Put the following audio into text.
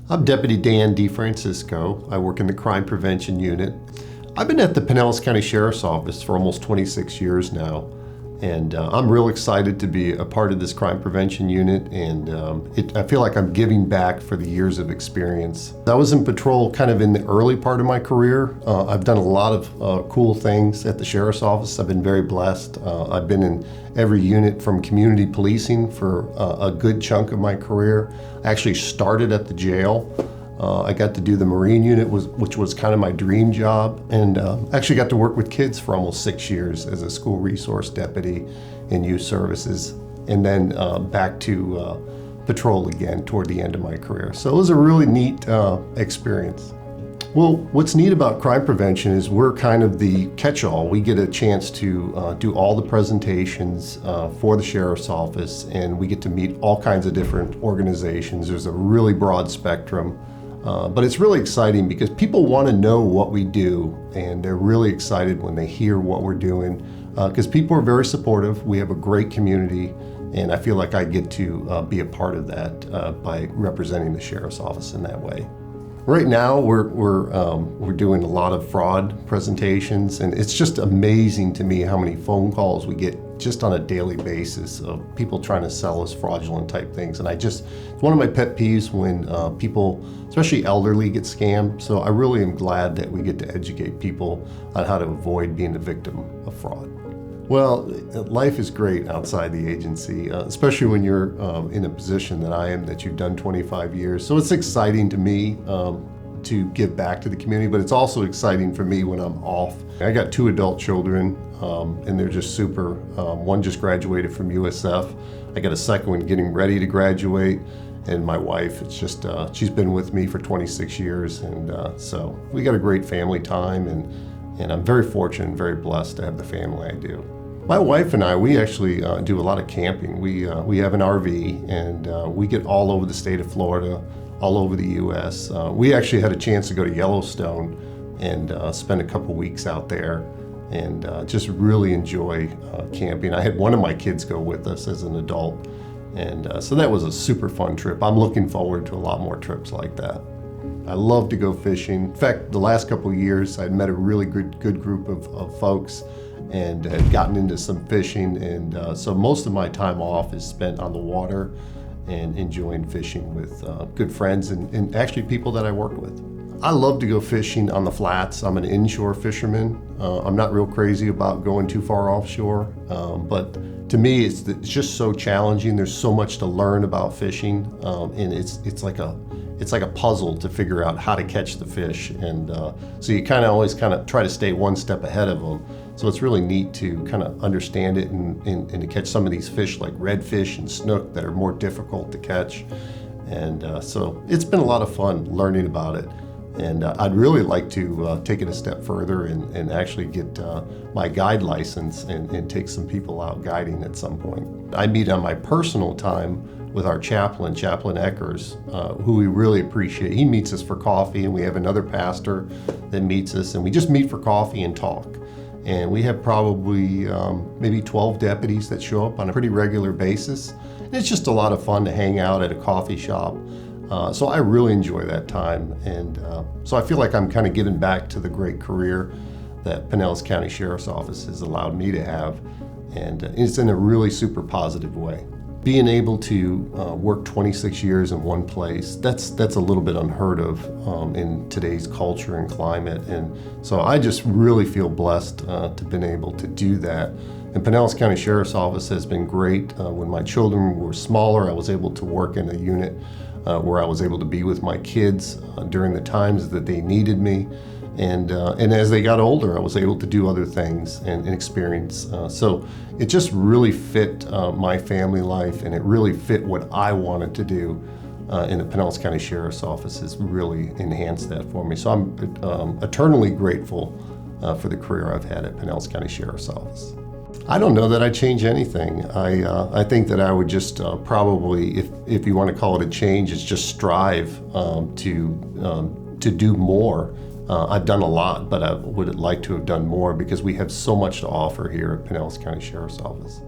I'm Deputy Dan Difrancesco. I work in the Crime Prevention Unit. I've been at the Pinellas County Sheriff's Office for almost 26 years now, and I'm real excited to be a part of this Crime Prevention Unit, and I feel like I'm giving back for the years of experience. I was in patrol kind of in the early part of my career. I've done a lot of cool things at the Sheriff's Office. I've been very blessed. I've been in every unit from community policing for a good chunk of my career. I actually started at the jail. I got to do the Marine unit, which was kind of my dream job, and actually got to work with kids for almost 6 years as a school resource deputy in youth services, and then back to patrol again toward the end of my career. So it was a really neat experience. Well, what's neat about crime prevention is we're kind of the catch-all. We get a chance to do all the presentations for the Sheriff's Office, and we get to meet all kinds of different organizations. There's a really broad spectrum. But it's really exciting because people want to know what we do, and they're really excited when they hear what we're doing because people are very supportive. We have a great community, and I feel like I get to be a part of that by representing the Sheriff's Office in that way. Right now, we're doing a lot of fraud presentations, and it's just amazing to me how many phone calls we get just on a daily basis of people trying to sell us fraudulent type things. And it's one of my pet peeves when people, especially elderly, get scammed. So I really am glad that we get to educate people on how to avoid being a victim of fraud. Well, life is great outside the agency, especially when you're in a position that I am, that you've done 25 years. So it's exciting to me to give back to the community, but it's also exciting for me when I'm off. I got 2 adult children, and they're just super. One just graduated from USF. I got a second one getting ready to graduate, and my wife, it's just, she's been with me for 26 years, and so we got a great family time, and I'm very fortunate and very blessed to have the family I do. My wife and I, we actually do a lot of camping. We have an RV, and we get all over the state of Florida, all over the U.S. We actually had a chance to go to Yellowstone and spend a couple weeks out there, and just really enjoy camping. I had one of my kids go with us as an adult, and so that was a super fun trip. I'm looking forward to a lot more trips like that. I love to go fishing. In fact, the last couple of years, I'd met a really good group of folks and had gotten into some fishing, and so most of my time off is spent on the water and enjoying fishing with good friends and actually people that I work with. I love to go fishing on the flats. I'm an inshore fisherman. I'm not real crazy about going too far offshore, but to me, it's just so challenging. There's so much to learn about fishing, and it's like a puzzle to figure out how to catch the fish, and so you always try to stay one step ahead of them. So it's really neat to kind of understand it and to catch some of these fish like redfish and snook that are more difficult to catch. And so it's been a lot of fun learning about it. And I'd really like to take it a step further and actually get my guide license and take some people out guiding at some point. I meet on my personal time with our chaplain, Chaplain Eckers, who we really appreciate. He meets us for coffee, and we have another pastor that meets us, and we just meet for coffee and talk. And we have probably maybe 12 deputies that show up on a pretty regular basis. And it's just a lot of fun to hang out at a coffee shop. So I really enjoy that time. And so I feel like I'm kind of giving back to the great career that Pinellas County Sheriff's Office has allowed me to have. And it's in a really super positive way. Being able to work 26 years in one place, that's a little bit unheard of in today's culture and climate. And so I just really feel blessed to have been able to do that. And Pinellas County Sheriff's Office has been great. When my children were smaller, I was able to work in a unit where I was able to be with my kids during the times that they needed me. And as they got older, I was able to do other things and experience. So it just really fit my family life, and it really fit what I wanted to do. In the Pinellas County Sheriff's Office has really enhanced that for me. So I'm eternally grateful for the career I've had at Pinellas County Sheriff's Office. I don't know that I'd change anything. I think that I would just probably, if you want to call it a change, it's just strive to do more. I've done a lot, but I would like to have done more because we have so much to offer here at Pinellas County Sheriff's Office.